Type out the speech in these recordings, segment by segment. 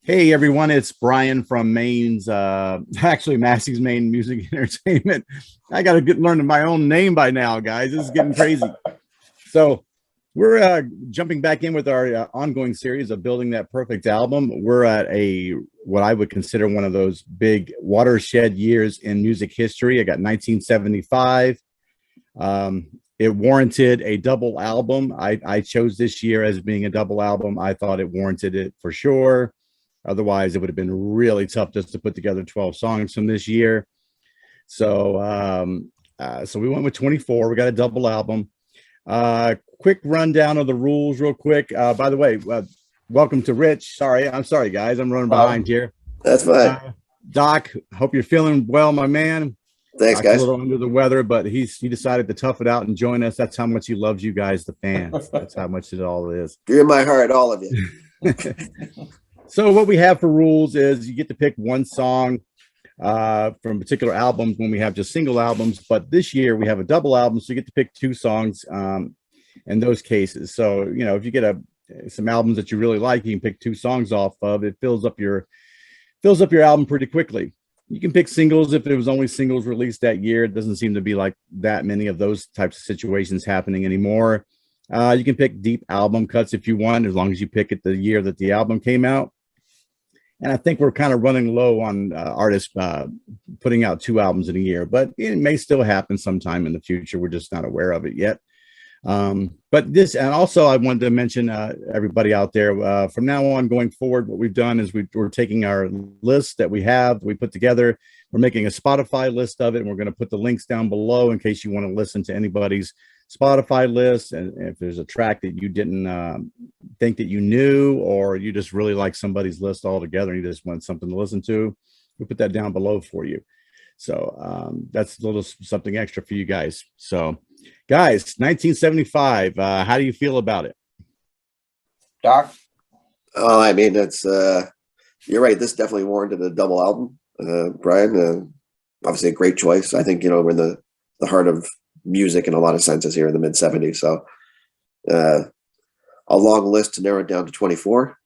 Hey everyone, it's Brian from Maine's, actually Massey's Maine Music Entertainment. I got to learn my own name by now, guys. This is getting crazy. So we're jumping back in with our ongoing series of building that perfect album. We're at what I would consider one of those big watershed years in music history. I got 1975. It warranted a double album. I chose this year as being a double album. I thought it warranted it for sure. Otherwise, it would have been really tough just to put together 12 songs from this year. So, so we went with 24. We got a double album. Quick rundown of the rules, real quick. By the way, welcome to Rich. I'm sorry, guys. I'm running behind here. That's fine. Doc, hope you're feeling well, my man. Thanks, guys. A little under the weather, but he decided to tough it out and join us. That's how much he loves you guys, the fans. That's how much it all is. You're in my heart, all of you. So what we have for rules is you get to pick one song from particular albums when we have just single albums. But this year we have a double album, so you get to pick two songs in those cases. So, you know, if you get some albums that you really like, you can pick two songs off of. It fills up your album pretty quickly. You can pick singles if there was only singles released that year. It doesn't seem to be like that many of those types of situations happening anymore. You can pick deep album cuts if you want, as long as you pick it the year that the album came out. And I think we're kind of running low on artists putting out two albums in a year, but it may still happen sometime in the future. We're just not aware of it yet. But this, and also I wanted to mention everybody out there, from now on going forward, what we've done is we're taking our list that we put together. We're making a Spotify list of it, and we're going to put the links down below in case you want to listen to anybody's Spotify list. And if there's a track that you didn't think that you knew, or you just really like somebody's list altogether and you just want something to listen to, we put that down below for you. So that's a little something extra for you guys. So guys, 1975, how do you feel about it? Doc? Oh, I mean, it's you're right. This definitely warranted a double album. Brian, obviously a great choice. I think, you know, we're in the heart of music in a lot of senses here in the mid 70s. So a long list to narrow it down to 24.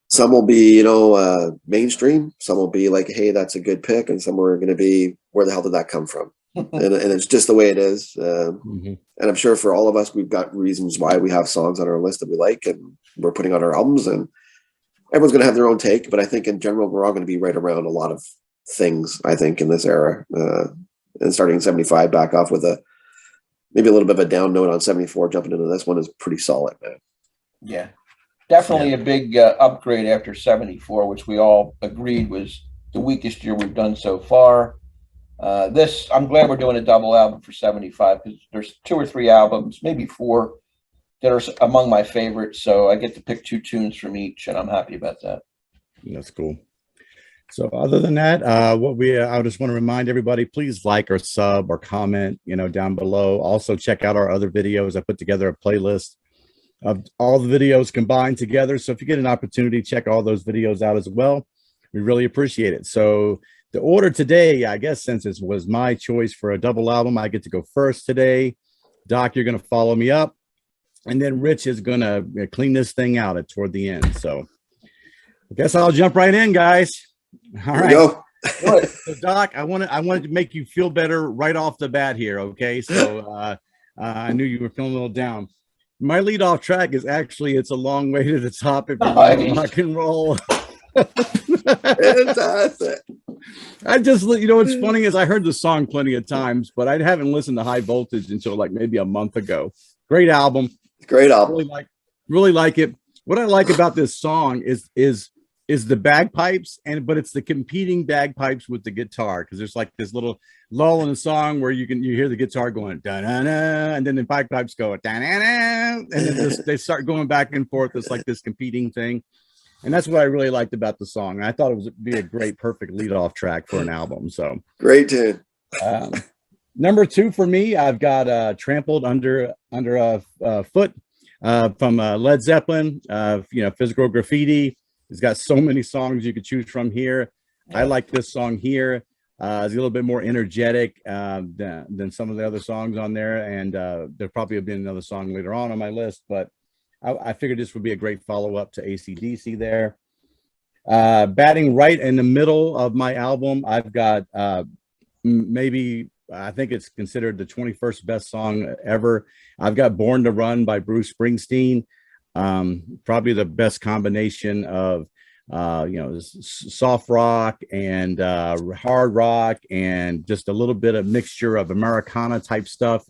Some will be, you know, mainstream. Some will be like, hey, that's a good pick. And some are going to be, where the hell did that come from? and it's just the way it is. And I'm sure for all of us, we've got reasons why we have songs on our list that we like and we're putting on our albums, and everyone's going to have their own take. But I think in general, we're all going to be right around a lot of things, I think, in this era. And starting in 75, back off with maybe a little bit of a down note on 74, jumping into this one is pretty solid, man. Yeah, definitely a big upgrade after 74, which we all agreed was the weakest year we've done so far. I'm glad we're doing a double album for 75, because there's 2 or 3 albums, maybe 4, that are among my favorites. So I get to pick 2 tunes from each, and I'm happy about that. That's cool. So other than that, I just want to remind everybody, please like or sub or comment, you know, down below. Also check out our other videos. I put together a playlist of all the videos combined together. So if you get an opportunity, check all those videos out as well. We really appreciate it. So the order today, I guess, since it was my choice for a double album, I get to go first today. Doc, you're going to follow me up. And then Rich is going to clean this thing out toward the end. So I guess I'll jump right in, guys. All right. Go. So Doc, I wanted to make you feel better right off the bat here. Okay. So I knew you were feeling a little down. My leadoff track is actually It's a Long Way to the Top if you like rock and roll. Fantastic. I just, you know, what's funny is I heard the song plenty of times, but I haven't listened to High Voltage until like maybe a month ago. Great album. Great album. Really like it. What I like about this song is the bagpipes, but it's the competing bagpipes with the guitar, because there's like this little lull in the song where you hear the guitar going da-na-na, and then the bagpipes go da-na-na, and then they start going back and forth. It's like this competing thing. And that's what I really liked about the song. I thought it would be a great, perfect lead-off track for an album. So great tune. Number 2 for me, I've got Trampled Under a Foot from Led Zeppelin. You know, Physical Graffiti. It's got so many songs you could choose from here. I like this song here. It's a little bit more energetic than some of the other songs on there. And there probably will be another song later on my list, but I figured this would be a great follow-up to AC/DC there. Batting right in the middle of my album, I've got maybe, I think it's considered the 21st best song ever. I've got Born to Run by Bruce Springsteen. Probably the best combination of soft rock and hard rock and just a little bit of mixture of Americana type stuff.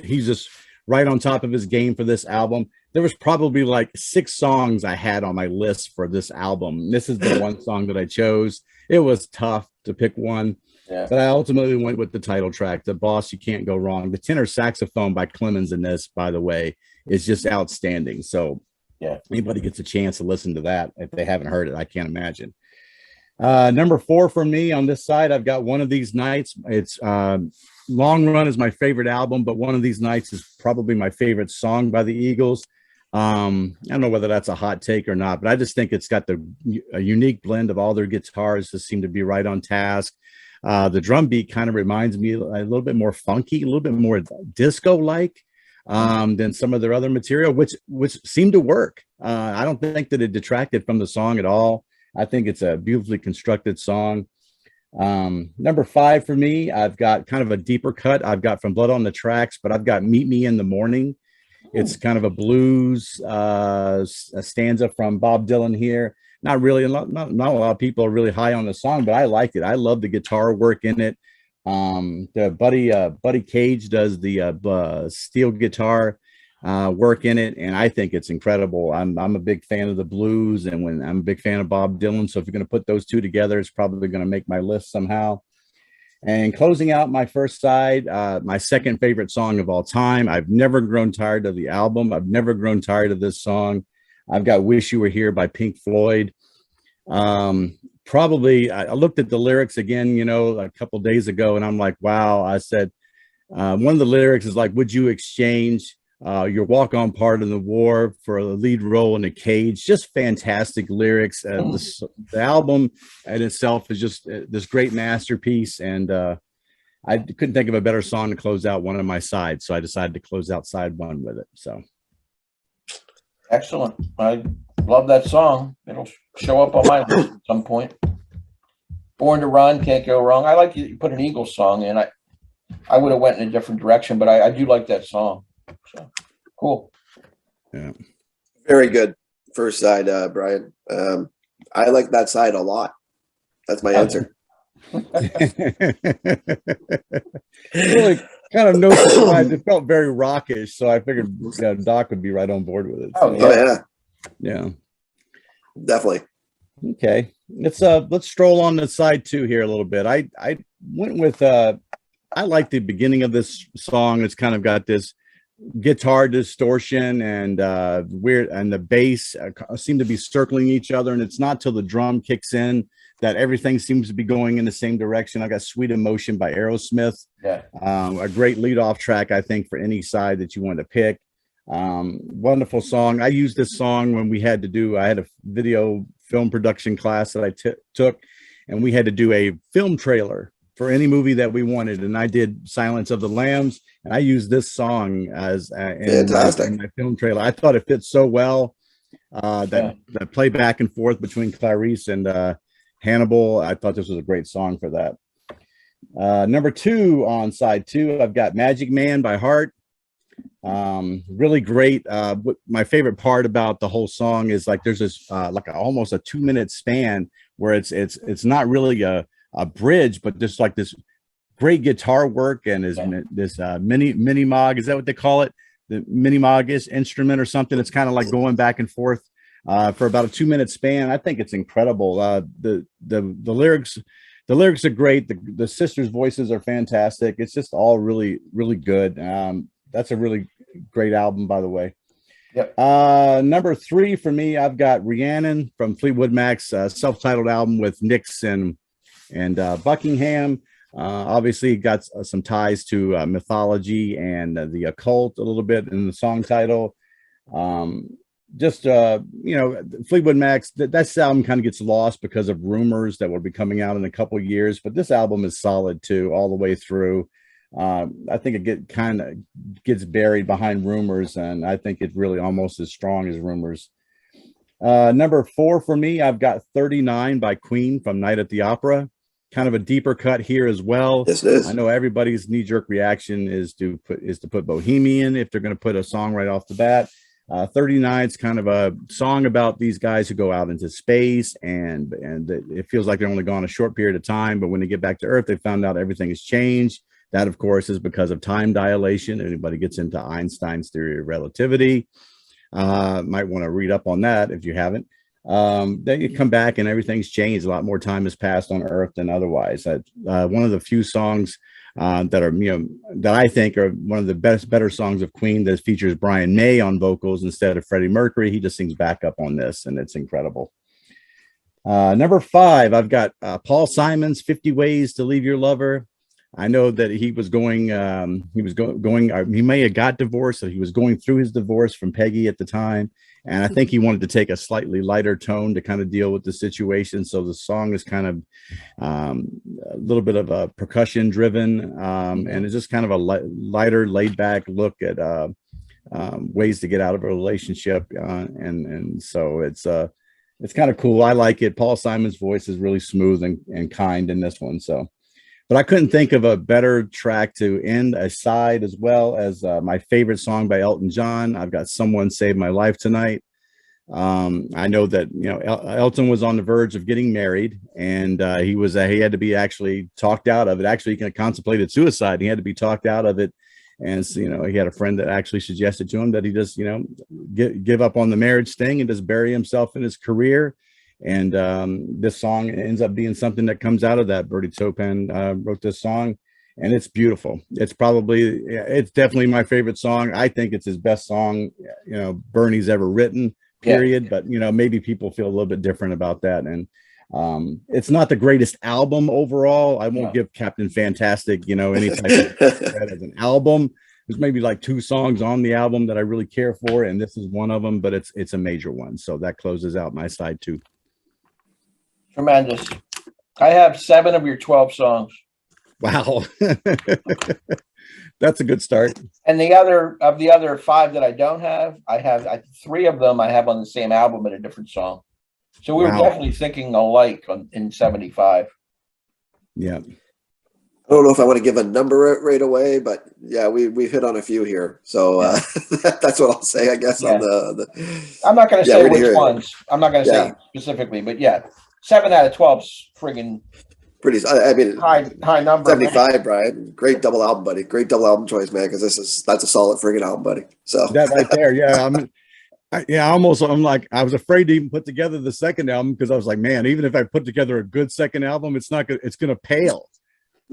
He's just right on top of his game for this album. There was probably like 6 songs I had on my list for this album. This is the one song that I chose. It was tough to pick one, but I ultimately went with the title track, The Boss You Can't Go Wrong. The tenor saxophone by Clemens in this, by the way, is just outstanding. So anybody gets a chance to listen to that, if they haven't heard it, I can't imagine. Number 4 for me on this side, I've got One of These Nights. It's Long Run is my favorite album, but One of These Nights is probably my favorite song by the Eagles. I don't know whether that's a hot take or not, but I just think it's got a unique blend of all their guitars that seem to be right on task. The drum beat kind of reminds me a little bit more funky, a little bit more disco-like than some of their other material, which seemed to work. I don't think that it detracted from the song at all. I think it's a beautifully constructed song. Number 5 for me, I've got kind of a deeper cut. I've got From Blood on the Tracks, but I've got Meet Me in the Morning. It's kind of a blues a stanza from Bob Dylan here. Not really, not a lot of people are really high on the song, but I liked it. I love the guitar work in it. The Buddy Cage does the steel guitar work in it, and I think it's incredible. I'm a big fan of the blues, and when I'm a big fan of Bob Dylan. So if you're going to put those two together, it's probably going to make my list somehow. And closing out my first side, my second favorite song of all time. I've never grown tired of the album. I've never grown tired of this song. I've got Wish You Were Here by Pink Floyd. Probably, I looked at the lyrics again, a couple days ago, and I'm like, wow. I said, one of the lyrics is like, would you exchange your walk-on part in the war for a lead role in a cage? Just fantastic lyrics. The album in itself is just this great masterpiece, and I couldn't think of a better song to close out one of my sides, so I decided to close out side 1 with it. So excellent. I love that song. It'll show up on my list at some point. Born to Run, can't go wrong. I like you put an Eagles song in. I would have went in a different direction, but I do like that song. So cool. Yeah. Very good first side, Brian. I like that side a lot. That's my answer. Really kind of no surprise. It felt very rockish, so I figured Doc would be right on board with it. Oh yeah. Definitely. Okay. Let's stroll on to side 2 here a little bit. I went with I like the beginning of this song. It's kind of got this guitar distortion and weird, and the bass seem to be circling each other, and it's not till the drum kicks in that everything seems to be going in the same direction. I got Sweet Emotion by Aerosmith. A great lead-off track, I think, for any side that you want to pick. Wonderful song. I used this song when I had a video film production class that I took, and we had to do a film trailer for any movie that we wanted, and I did Silence of the Lambs, and I used this song as in my film trailer. I thought it fit so well. That play back and forth between Clarice and Hannibal. I thought this was a great song for that. Number 2 on side 2, I've got Magic Man by Heart. Really great. My favorite part about the whole song is like there's this almost a 2-minute span where it's not really a bridge, but just like this great guitar work, and this mini Moog, is that what they call it? The mini Moog instrument or something. It's kind of like going back and forth for about a 2-minute span. I think it's incredible. The lyrics are great. The sisters' voices are fantastic. It's just all really, really good. That's a really great album, by the way. Yep. Number 3 for me, I've got Rhiannon from Fleetwood Mac's self-titled album with Nix and Buckingham. Obviously got some ties to mythology and the occult a little bit in the song title. Fleetwood Mac's, that album kind of gets lost because of rumors that will be coming out in a couple of years, but this album is solid too, all the way through. I think it kind of gets buried behind Rumors, and I think it's really almost as strong as Rumors. Number 4 for me, I've got 39 by Queen from Night at the Opera. Kind of a deeper cut here as well. Yes, it is. I know everybody's knee-jerk reaction is to put Bohemian if they're going to put a song right off the bat. 39 is kind of a song about these guys who go out into space, and it feels like they're only gone a short period of time, but when they get back to Earth, they found out everything has changed. That, of course, is because of time dilation. Anybody gets into Einstein's theory of relativity, might want to read up on that if you haven't. They come back and everything's changed. A lot more time has passed on Earth than otherwise. One of the few songs that are, that I think are one of the better songs of Queen that features Brian May on vocals instead of Freddie Mercury. He just sings backup on this, and it's incredible. Number 5, I've got Paul Simon's 50 Ways to Leave Your Lover. I know that he was going, he may have got divorced, so he was going through his divorce from Peggy at the time. And I think he wanted to take a slightly lighter tone to kind of deal with the situation. So the song is kind of a little bit of a percussion driven, and it's just kind of a lighter, laid back look at ways to get out of a relationship. And so it's kind of cool. I like it. Paul Simon's voice is really smooth and kind in this one. So, but I couldn't think of a better track to end a side, as well as my favorite song by Elton John. I've got Someone Saved My Life Tonight. I know that, Elton was on the verge of getting married, and he had to be actually talked out of it. Actually, he contemplated suicide. He had to be talked out of it. And so, he had a friend that actually suggested to him that he just, give up on the marriage thing and just bury himself in his career. And this song ends up being something that comes out of that. Bertie Taupin wrote this song, and it's beautiful. It's definitely my favorite song. I think it's his best song, Bernie's ever written, period. Yeah. But, maybe people feel a little bit different about that. And it's not the greatest album overall. I won't give Captain Fantastic, any type of credit as an album. There's maybe like 2 songs on the album that I really care for, and this is one of them, but it's a major one. So that closes out my side 2. Tremendous. I have 7 of your 12 songs. Wow. That's a good start. And the other 5 that I don't have, I have 3 of them I have on the same album in a different song. So we were definitely thinking alike in 75. Yeah. I don't know if I want to give a number right away, but yeah, we've hit on a few here. So that's what I'll say, I guess. Yeah. On the I'm not going to say which ones. I'm not going to say specifically, but 7 out of 12's friggin' pretty. I mean, high number. 75, man. Brian. Great double album, buddy. Great double album choice, man. Because that's a solid friggin' album, buddy. So that right there, yeah. I'm like, I was afraid to even put together the second album, because I was like, man, even if I put together a good second album, it's going to pale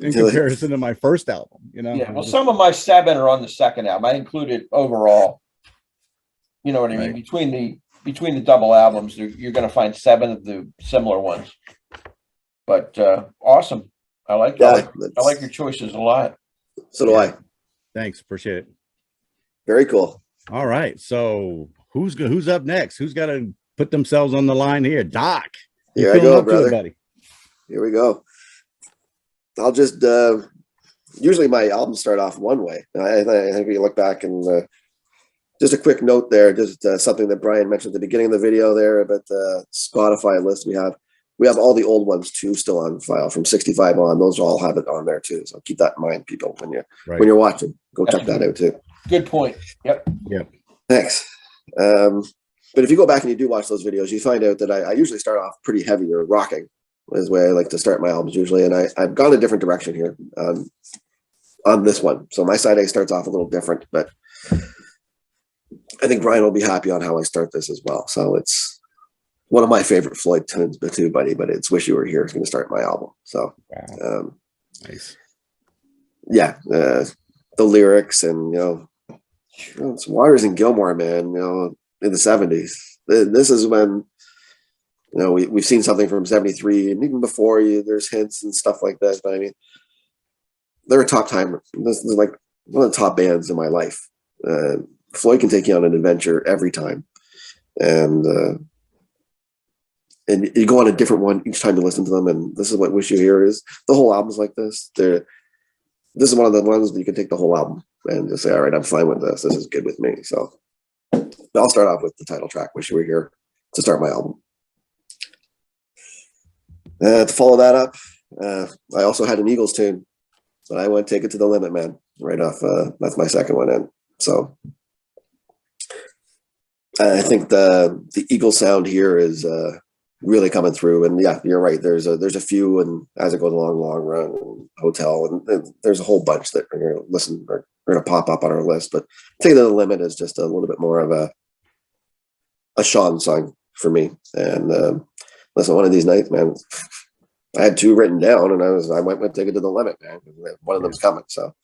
in comparison to my first album, Yeah, well, some of my 7 are on the second album. I included overall. You know what I mean? Right. Between the double albums, you're going to find 7 of the similar ones. But awesome. I like your choices a lot. So do I. Thanks, appreciate it. Very cool. All right, so who's up next? Who's got to put themselves on the line here? Doc. Here I go, brother. Buddy. Here we go. I'll just usually my albums start off one way. I think we look back and just a quick note there, just something that Brian mentioned at the beginning of the video there about the Spotify list we have. We have all the old ones too still on file from 65 on. Those all have it on there too. So keep that in mind, people, when you're watching. Go check that out too. Good point. Yep. Thanks. But if you go back and you do watch those videos, you find out that I usually start off pretty heavy or rocking is the way I like to start my albums usually. And I've gone a different direction here on this one. So my side A starts off a little different, but I think Brian will be happy on how I start this as well. So it's one of my favorite Floyd tunes too, buddy, but it's Wish You Were Here is going to start my album. So nice. Yeah. The lyrics and, it's Waters and Gilmore, man, in the 70s. This is when, we've seen something from 73 and even before there's hints and stuff like this. But I mean, they're a top timer. This is like one of the top bands in my life. Floyd can take you on an adventure every time. And you go on a different one each time you listen to them. And this is what Wish You Here is. The whole album's like this. this is one of the ones that you can take the whole album and just say, all right, I'm fine with this. This is good with me. So I'll start off with the title track, Wish You Were Here, to start my album. To follow that up, I also had an Eagles tune, but I went Take It to the Limit, man, right off. That's my second one in. So I think the Eagle sound here is really coming through. And yeah, you're right. There's a few, and as it goes along, Long Run, and Hotel, and there's a whole bunch that are going to pop up on our list. But Take It to the Limit is just a little bit more of a Sean song for me. And listen, one of these nights, man, I had two written down, and I went with Take It to the Limit, man. One of them's coming, so.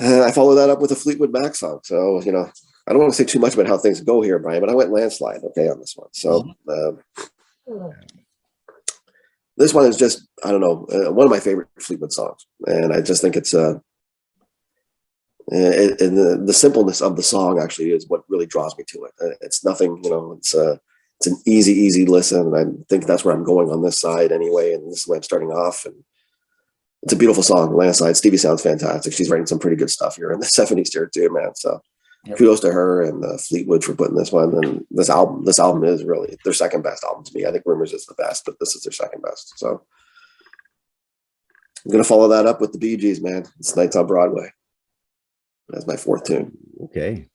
I follow that up with a Fleetwood Mac song. So, I don't want to say too much about how things go here, Brian, but I went Landslide, okay, on this one. So this one is just, I don't know, one of my favorite Fleetwood songs. And I just think it's and the simpleness of the song actually is what really draws me to it. It's nothing, it's an easy listen. And I think that's where I'm going on this side anyway. And this is where I'm starting off. And it's a beautiful song, Landslide. Stevie sounds fantastic. She's writing some pretty good stuff here in the 70s here too, man. So kudos to her and Fleetwood for putting this one. And this album is really their second best album to me. I think Rumors is the best, but this is their second best. So I'm going to follow that up with the Bee Gees, man. It's Nights on Broadway. That's my fourth tune. Okay.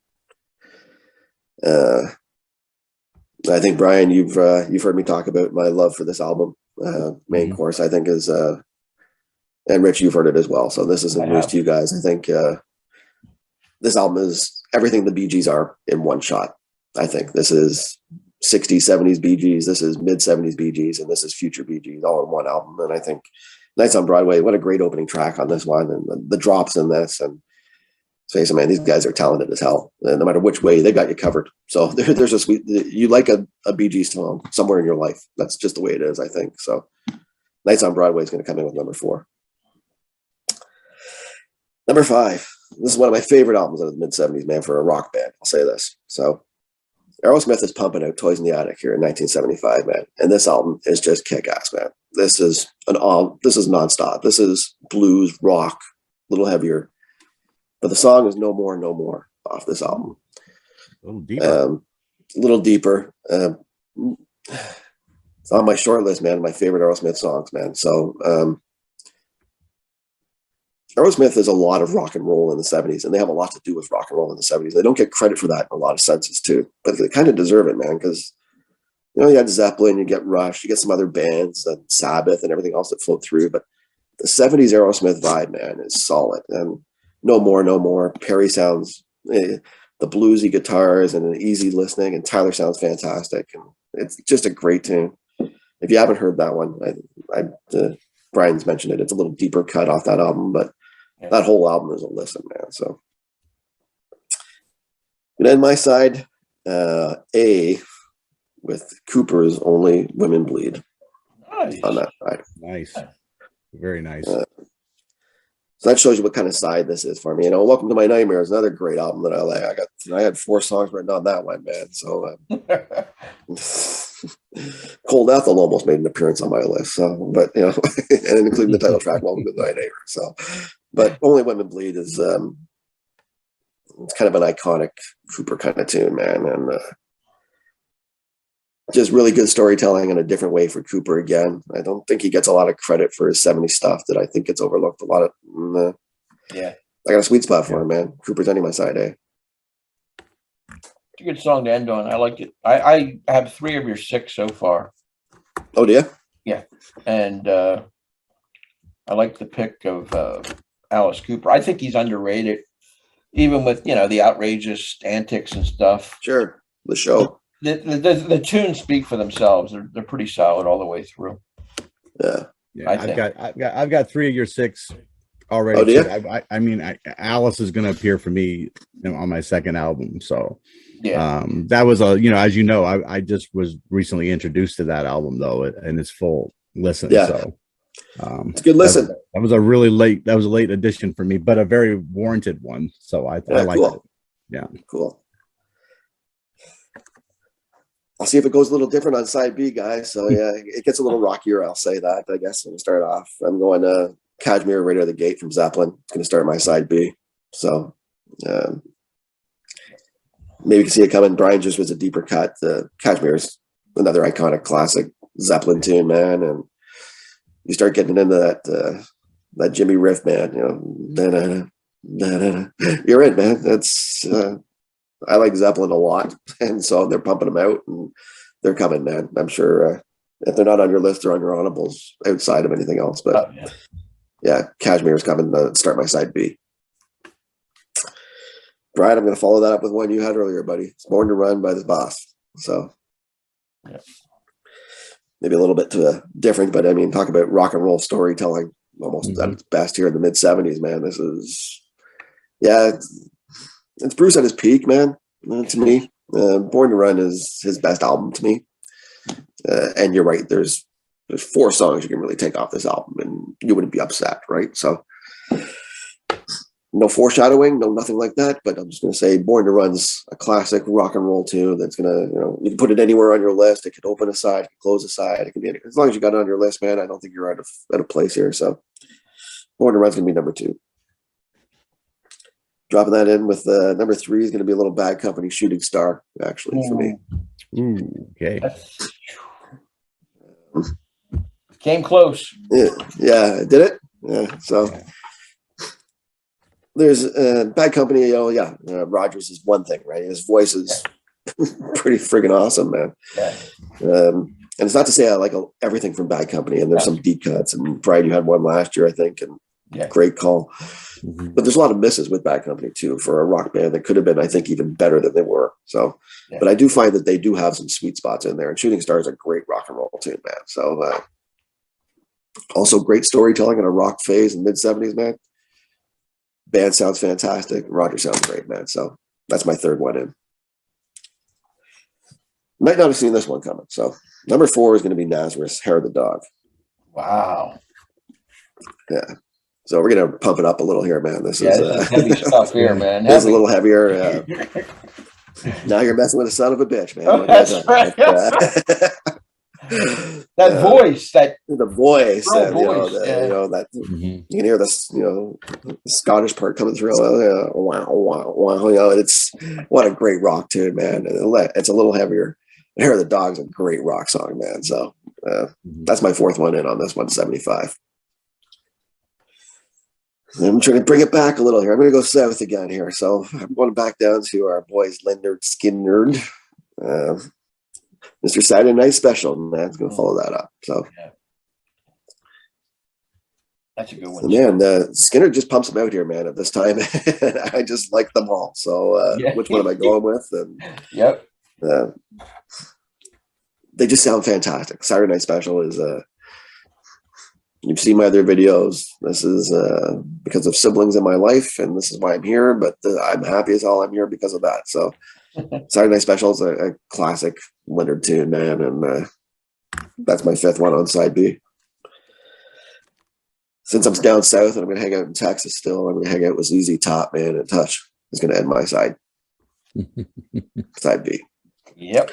I think, Brian, you've heard me talk about my love for this album. Main Course, I think, is and Rich, you've heard it as well. So this isn't news to you guys. I think this album is everything the Bee Gees are in one shot. I think this is 60s, 70s Bee Gees. This is mid 70s Bee Gees, and this is future Bee Gees all in one album. And I think Nights on Broadway, what a great opening track on this one, and the drops in this. And face it, man, these guys are talented as hell. And no matter which way, they got you covered. So there's a sweet, you like a Bee Gees song somewhere in your life. That's just the way it is, I think. So Nights on Broadway is going to come in with number 4. Number 5. This is one of my favorite albums of the mid 70s, man, for a rock band. I'll say this. So Aerosmith is pumping out Toys in the Attic here in 1975, man. And this album is just kick-ass, man. This is nonstop. This is blues, rock, a little heavier. But the song is No More, No More off this album. A little deeper. It's on my short list, man. My favorite Aerosmith songs, man. So Aerosmith is a lot of rock and roll in the 70s, and they have a lot to do with rock and roll in the 70s. They don't get credit for that in a lot of senses, too. But they kind of deserve it, man, because, you had Zeppelin, you get Rush, you get some other bands, and Sabbath, and everything else that flowed through. But the 70s Aerosmith vibe, man, is solid. And No More, No More. Perry sounds, the bluesy guitars and an easy listening, and Tyler sounds fantastic. And it's just a great tune. If you haven't heard that one, Brian's mentioned it. It's a little deeper cut off that album, but that whole album is a listen, man. So, and then my side, A, with Cooper's Only Women Bleed. Nice. On that side. Nice. Very nice. So that shows you what kind of side this is for me. Welcome to My Nightmare is another great album that I like. I had 4 songs written on that one, man. So Cold Ethel almost made an appearance on my list. So, but and including the title track, Welcome to My Nightmare. So, but Only Women Bleed is it's kind of an iconic Cooper kind of tune, man, and just really good storytelling in a different way for Cooper again. I don't think he gets a lot of credit for his 70s stuff that I think gets overlooked a lot of. I got a sweet spot for him, man. Cooper's on my side, eh? It's a good song to end on. I like it. I have 3 of your 6 so far. Oh, do you? Yeah. And I like the pick of Alice Cooper. I think he's underrated, even with, the outrageous antics and stuff. Sure. The show. The tunes speak for themselves. They're pretty solid all the way through. Yeah. I've got 3 of your 6 already. Oh, do you? I mean, Alice is going to appear for me on my second album. So that was as you know, I just was recently introduced to that album though, and it's full listen. Yeah. So it's a good listen. That was a late addition for me, but a very warranted one. So I like cool. it. Yeah. Cool. I'll see if it goes a little different on side B, guys. So yeah, it gets a little rockier. I'll say that. I guess when we start off, I'm going Cashmere right out of the gate from Zeppelin. It's going to start my side B. So maybe you can see it coming. Brian just was a deeper cut. Cashmere is another iconic classic Zeppelin tune, man. And you start getting into that Jimmy riff, man. You're in, man. That's I like Zeppelin a lot, and so they're pumping them out, and they're coming, man. I'm sure if they're not on your list, they're on your honorables outside of anything else. But yeah, Cashmere is coming to start my side B. Brian, I'm going to follow that up with one you had earlier, buddy. It's Born to Run by the Boss. So maybe a little bit different, but I mean, talk about rock and roll storytelling almost at its best here in the mid 70s, man. This is, it's Bruce at his peak, man, to me. Born to Run is his best album to me. And you're right, there's 4 songs you can really take off this album and you wouldn't be upset, right? So no foreshadowing, no nothing like that, but I'm just going to say Born to Run's a classic rock and roll tune that's going to, you can put it anywhere on your list. It could open a side, it could close a side, it can be anywhere. As long as you got it on your list, man, I don't think you're out of place here. So Born to Run's going to be number 2. Dropping that in with number 3 is going to be a little Bad Company, Shooting Star, actually, for me. Okay. Came close. Yeah, did it? Yeah, so there's Bad Company, Rogers is one thing, right? His voice is pretty friggin' awesome, man. And it's not to say I like everything from Bad Company, and there's some deep cuts, and Pride, you had one last year, I think, and great call. But there's a lot of misses with Bad Company too for a rock band that could have been, I think, even better than they were. So, but I do find that they do have some sweet spots in there, and Shooting Star is a great rock and roll tune, man. So, also great storytelling in a rock phase in mid 70s, man. Band sounds fantastic. Roger sounds great, man. So that's my 3rd one in. Might not have seen this one coming. So number 4 is going to be Nazareth, Hair of the Dog. Wow. Yeah. So we're going to pump it up a little here, man. This is heavy stuff here, man. It's a little heavier. Now you're messing with a son of a bitch, man. Oh, that's right. That voice, the voice, and, voice, that you can hear this, the Scottish part coming through. Wow. It's what a great rock tune, man. It's a little heavier. Hair of the Dog's a great rock song, man. So that's my 4th one in on this 175. I'm trying to bring it back a little here. I'm going to go south again here. So I'm going back down to our boys, Leonard Skinner. Mr. Saturday Night Special, man. It's going to follow that up. So that's a good one. Man, Skinner just pumps them out here, man, at this time. I just like them all. So which one am I going with? And, they just sound fantastic. Saturday Night Special is you've seen my other videos. This is because of siblings in my life, and this is why I'm here. But I'm happy as hell I'm here because of that. So Saturday Night Special is a classic Leonard tune, man, and that's my 5th one on side B. Since I'm down south and I'm going to hang out in Texas still, I'm going to hang out with ZZ Top, man, and Touch is going to end my side. Side B. Yep.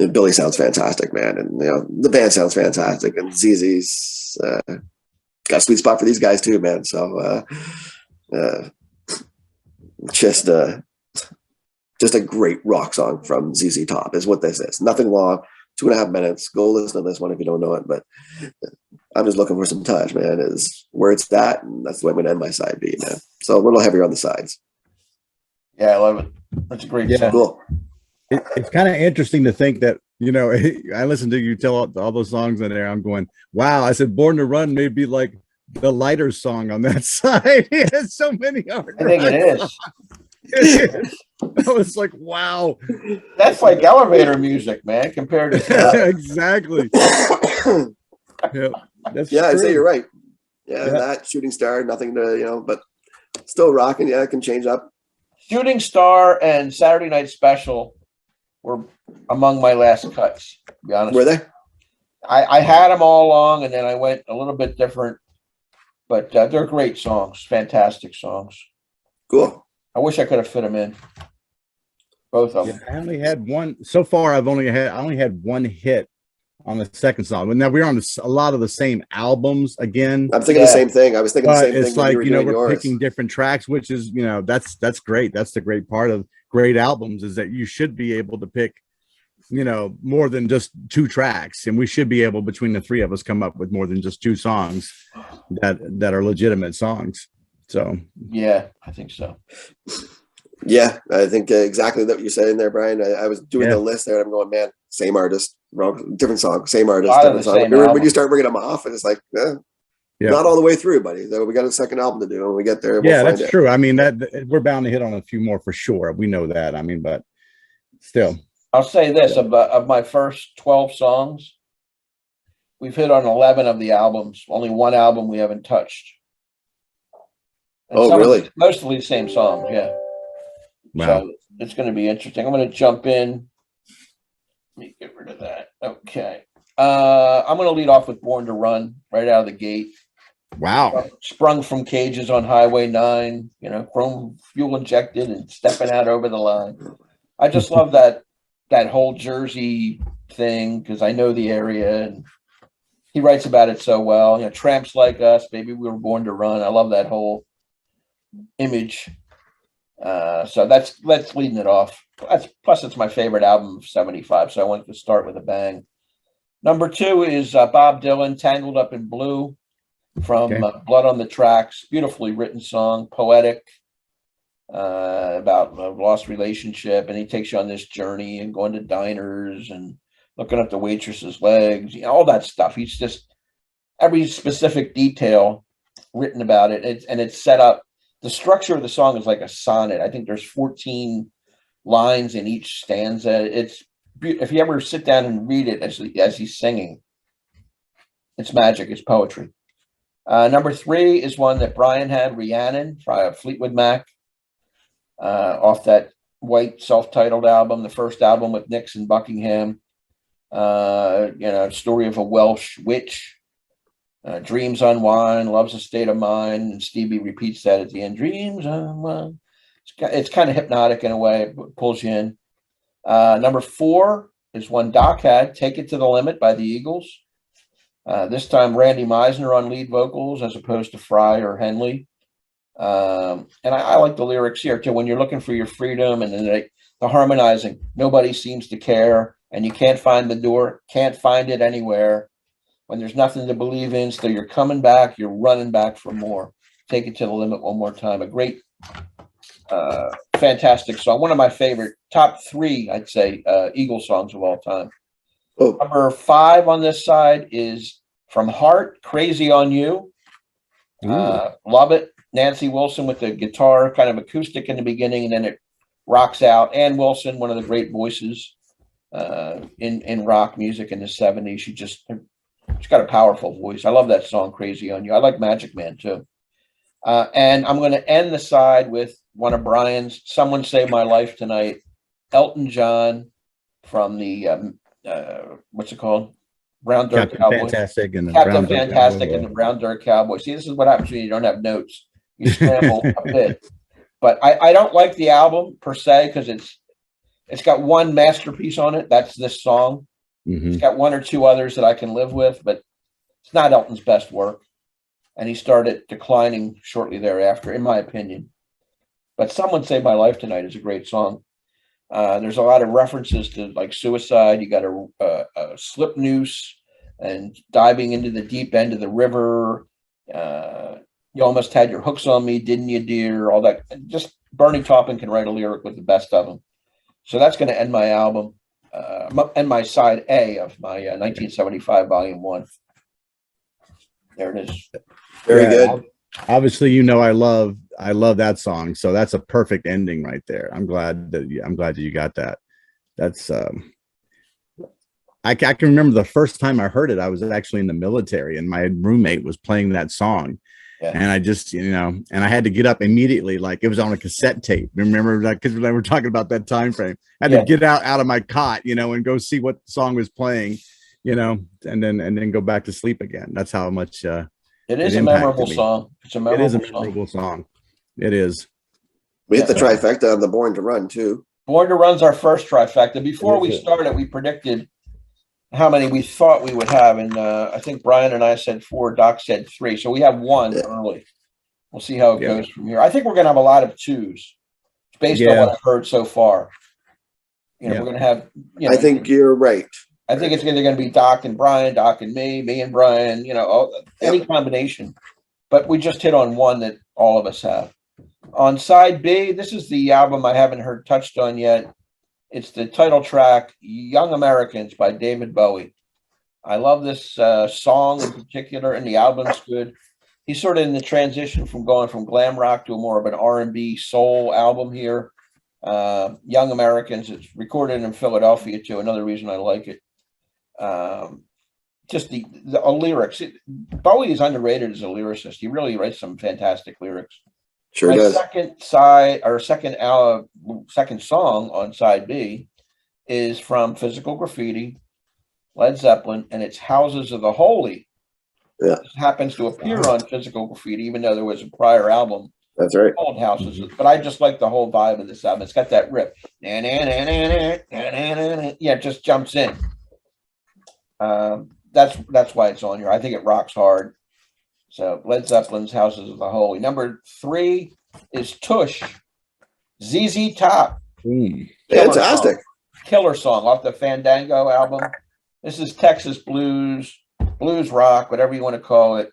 And Billy sounds fantastic, man, and the band sounds fantastic, and ZZ's got a sweet spot for these guys too, man. So just a great rock song from ZZ Top is what this is. Nothing long, 2.5 minutes. Go listen to this one if you don't know it, but I'm just looking for some Touch, man, is where it's at, and that's the way I'm going to end my side B, man. So a little heavier on the sides. Yeah, I love it. That's a great song. Cool. It's kind of interesting to think that, I listened to you tell all those songs in there. I'm going, wow. I said, Born to Run may be like the lighter song on that side. It has so many hard I think it is. I was like, wow. That's like elevator music, man, compared to exactly. That's I'd true. say you're right. That Shooting Star, nothing to, but still rocking. Yeah, it can change up. Shooting Star and Saturday Night Special were among my last cuts, to be honest. Were they? I had them all along, and then I went a little bit different, but they're great songs, fantastic songs. Cool. I wish I could have fit them in, both of them. I only had one so far. I only had one hit on the second song. Now we're on a lot of the same albums again. I'm thinking the same thing. I was thinking the same thing. It's like, you know, we're picking different tracks, which is, that's great. That's the great part of great albums, is that you should be able to pick, more than just 2 tracks. And we should be able, between the 3 of us, come up with more than just 2 songs that are legitimate songs. So, yeah, I think so. Yeah, I think exactly what you're saying there, Brian. I was doing the list there, and I'm going, man, same artist, wrong, different song, same artist, different song. When you start bringing them off, and it's like, not all the way through, buddy. So we got a second album to do. When we get there, we'll find that's true. I mean, that we're bound to hit on a few more for sure. We know that. I mean, but still, I'll say this: of my first 12 songs, we've hit on 11 of the albums. Only one album we haven't touched. And really? Mostly the same songs, yeah. Wow. So it's going to be interesting. I'm going to jump in. Let me get rid of that. Okay. I'm going to lead off with Born to Run right out of the gate. Wow. Sprung from cages on Highway 9, chrome fuel injected and stepping out over the line. I just love that whole Jersey thing, because I know the area, and he writes about it so well. Tramps like us, baby, we were born to run. I love that whole image. So that's leading it off. Plus, it's my favorite album of 75, so I wanted to start with a bang. Number 2 is Bob Dylan, Tangled Up in Blue, from Blood on the Tracks. Beautifully written song, poetic, about a lost relationship, and he takes you on this journey and going to diners and looking up the waitress's legs, all that stuff. He's just, every specific detail written about it, and it's set up. The structure of the song is like a sonnet. I think there's 14 lines in each stanza. It's, if you ever sit down and read it as he's singing, it's magic. It's poetry. Number 3 is one that Brian had, Rhiannon, by Fleetwood Mac, off that white self-titled album, the first album with Nix and Buckingham. Story of a Welsh witch. Dreams unwind, love's a state of mind, and Stevie repeats that at the end. Dreams unwind. It's kind of hypnotic in a way. It pulls you in. Number 4 is one Doc had, Take It to the Limit by the Eagles. This time Randy Meisner on lead vocals as opposed to Fry or Henley. And I like the lyrics here too. When you're looking for your freedom, and then the harmonizing, nobody seems to care, and you can't find the door, can't find it anywhere. When there's nothing to believe in, so you're coming back, you're running back for more. Take It to the Limit one more time. A great, fantastic song. One of my favorite, top 3, I'd say, Eagle songs of all time. Oh. Number 5 on this side is from Heart, Crazy on You. Love it. Nancy Wilson with the guitar, kind of acoustic in the beginning, and then it rocks out. Ann Wilson, one of the great voices in rock music in the 70s. She's got a powerful voice. I love that song, Crazy on You. I like Magic Man too. And I'm going to end the side with one of Brian's, Someone Save My Life Tonight, Elton John, from the, what's it called? Brown Dirt Cowboy. Fantastic and Captain Fantastic and the Brown Dirt Cowboy. See, this is what happens when you don't have notes. You scramble a bit. But I don't like the album per se, because it's got one masterpiece on it. That's this song. Mm-hmm. It's got 1 or 2 others that I can live with, but it's not Elton's best work. And he started declining shortly thereafter, in my opinion. But Someone Save My Life Tonight is a great song. There's a lot of references to like suicide. You got a slip noose and diving into the deep end of the river. You almost had your hooks on me, didn't you, dear? All that. Just Bernie Taupin can write a lyric with the best of them. So that's going to end my album. And my side A of my 1975 Volume 1. There it is. Very good. Obviously, I love that song, so that's a perfect ending right there. I'm glad that you got that. That's I can remember the first time I heard it. I was actually in the military, and my roommate was playing that song. Yeah. And I just, and I had to get up immediately, like it was on a cassette tape. Remember that, because we were talking about that time frame. I had to get out of my cot, and go see what song was playing, and then go back to sleep again. That's how much it is a memorable song. It's a memorable song. It is. We hit the trifecta on the Born to Run too. Born to Run's our first trifecta. Before we started, we predicted how many we thought we would have, and I think Brian and I said 4, Doc said 3, so we have 1 early. We'll see how it goes from here. I think we're going to have a lot of 2s based on what I've heard so far. We're going to have. I think you're right. I think it's either going to be Doc and Brian, Doc and me and Brian. Any combination. But we just hit on one that all of us have. On side B, this is the album I haven't heard touched on yet. It's the title track, "Young Americans" by David Bowie. I love this song in particular, and the album's good. He's sort of in the transition from going from glam rock to a more of an R&B soul album here. Young Americans. It's recorded in Philadelphia too. Another reason I like it. Just the lyrics. Bowie is underrated as a lyricist. He really writes some fantastic lyrics. Sure does. Second song on side B is from Physical Graffiti, Led Zeppelin, and it's "Houses of the Holy." Yeah. It happens to appear on Physical Graffiti, even though there was a prior album. That's right. Called Houses, but I just like the whole vibe of this album. It's got that riff. Yeah, it just jumps in. That's why it's on here. I think it rocks hard. So Led Zeppelin's "Houses of the Holy." Number 3 is Tush, ZZ Top. Fantastic. Killer song off the Fandango album. This is Texas blues rock, whatever you want to call it.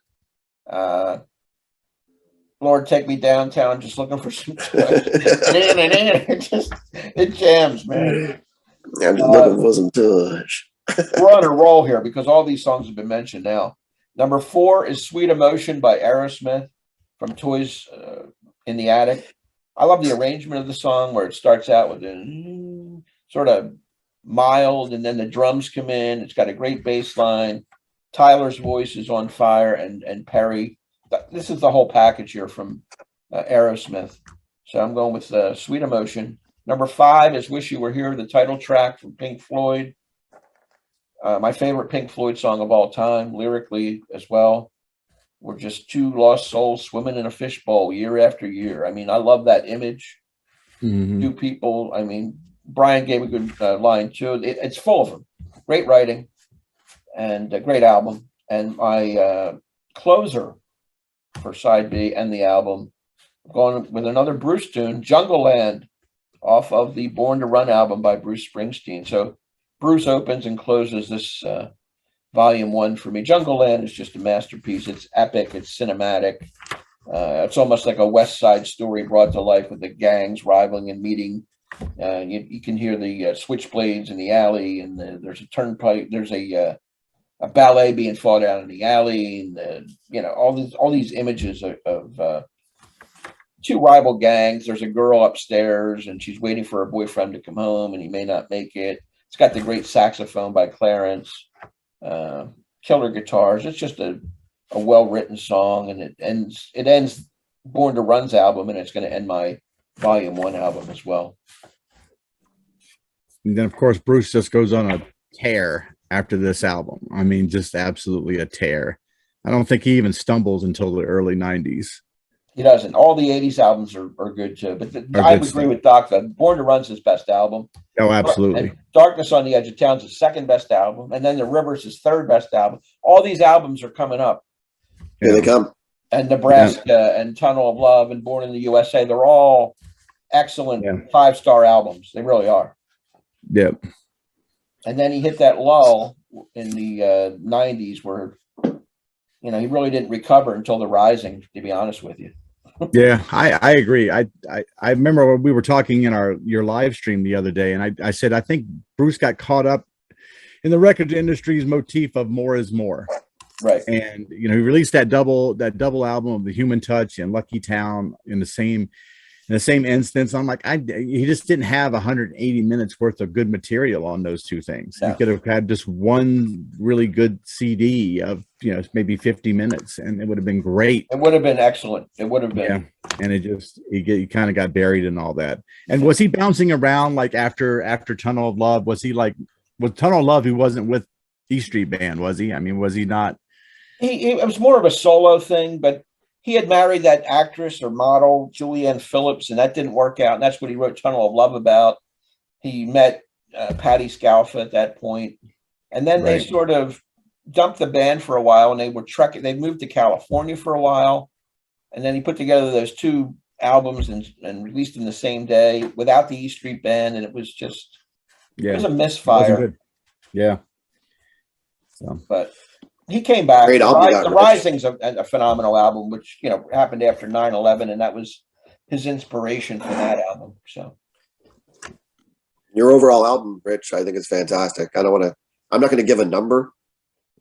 Lord, take me downtown, just looking for some tush. It jams, man. I'm just looking for some tush. We're on a roll here because all these songs have been mentioned now. Number 4 is "Sweet Emotion" by Aerosmith from Toys in the Attic. I love the arrangement of the song where it starts out with a sort of mild, and then the drums come in. It's got a great bass line. Tyler's voice is on fire, and Perry. This is the whole package here from Aerosmith. So I'm going with "Sweet Emotion." Number 5 is "Wish You Were Here," the title track from Pink Floyd. My favorite Pink Floyd song of all time, lyrically as well. We're just 2 lost souls swimming in a fishbowl year after year. I mean, I love that image. 2 people. I mean, Brian gave a good line too. It's full of them. Great writing and a great album. And my closer for side B and the album, going with another Bruce tune, "Jungle Land," off of the Born to Run album by Bruce Springsteen. So Bruce opens and closes this volume 1 for me. Jungle Land is just a masterpiece. It's epic. It's cinematic. It's almost like a West Side Story brought to life with the gangs rivaling and meeting. You can hear the switchblades in the alley, and there's a turnpike. There's a ballet being fought out in the alley, and all these images of 2 rival gangs. There's a girl upstairs, and she's waiting for her boyfriend to come home, and he may not make it. It's got the great saxophone by Clarence, killer guitars. It's just a well-written song, and it ends Born to Run's album, and it's going to end my volume 1 album as well. And then, of course, Bruce just goes on a tear after this album. I mean, just absolutely a tear. I don't think he even stumbles until the early 90s. He doesn't. All the 80s albums are good too. But I agree with Doc that Born to Run's his best album. Oh, absolutely. And Darkness on the Edge of Town's his second best album. And then The River's his third best album. All these albums are coming up. Here they come. And Nebraska and Tunnel of Love and Born in the USA. They're all excellent 5-star albums. They really are. Yep. And then he hit that lull in the 90s where, he really didn't recover until The Rising, to be honest with you. Yeah, I agree. I remember when we were talking in your live stream the other day, and I said I think Bruce got caught up in the record industry's motif of more is more. Right. And he released that double album of The Human Touch and Lucky Town in the same instance. I'm like, he just didn't have 180 minutes worth of good material on those 2 things. Yeah. He could have had just one really good CD of maybe 50 minutes, and it would have been great. It would have been excellent. It would have been. Yeah. And he kind of got buried in all that. And was he bouncing around like after Tunnel of Love? Was he like with Tunnel of Love? He wasn't with E Street Band, was he? I mean, was he not? It was more of a solo thing, but he had married that actress or model, Julianne Phillips, and that didn't work out. And that's what he wrote Tunnel of Love about. He met Patti Scialfa at that point. And then they Right. sort of dumped the band for a while, and they were trucking. They moved to California for a while, and then he put together those 2 albums and released them the same day without the E Street Band, and it was just it was a Wasn't misfire. good. Yeah. So But he came back. Great album, The Rich. Rising's a phenomenal album, which happened after 9/11, and that was his inspiration for that album. So Your overall album, Rich, I think is fantastic. I'm not going to give a number,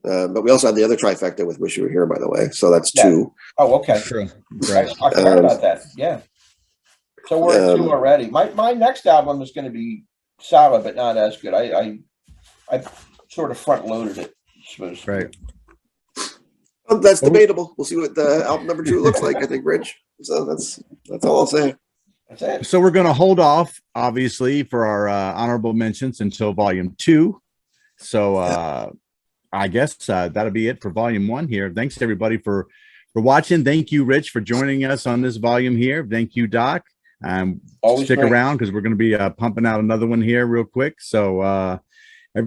but we also have the other trifecta with Wish You Were Here, by the way. So that's 2. Oh, okay. true. I Right. forgot about that. Yeah. So we're at 2 already. My next album is going to be solid, but not as good. I sort of front loaded it. Right. Well, that's debatable. We'll see what the album number 2 looks like, I think, Rich. So that's all I'll say. That's it. So we're going to hold off, obviously, for our honorable mentions until volume 2. So I guess that'll be it for volume 1 here. Thanks everybody for watching. Thank you, Rich, for joining us on this volume here. Thank you, Doc. Always Stick great. around because we're going to be pumping out another one here real quick. So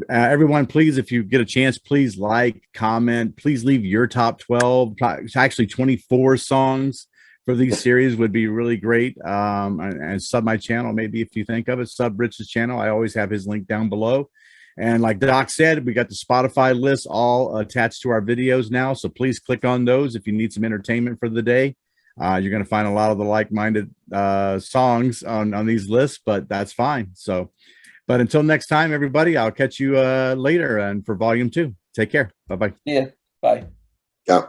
everyone, please, if you get a chance, please like, comment, please leave your top 12, actually 24 songs for these series would be really great. And sub my channel, maybe if you think of it, sub Rich's channel. I always have his link down below. And like Doc said, we got the Spotify list all attached to our videos now. So please click on those if you need some entertainment for the day. You're going to find a lot of the like-minded songs on these lists, but that's fine. So, but until next time, everybody, I'll catch you later and for volume 2. Take care. Bye-bye. Yeah. Bye. Yeah.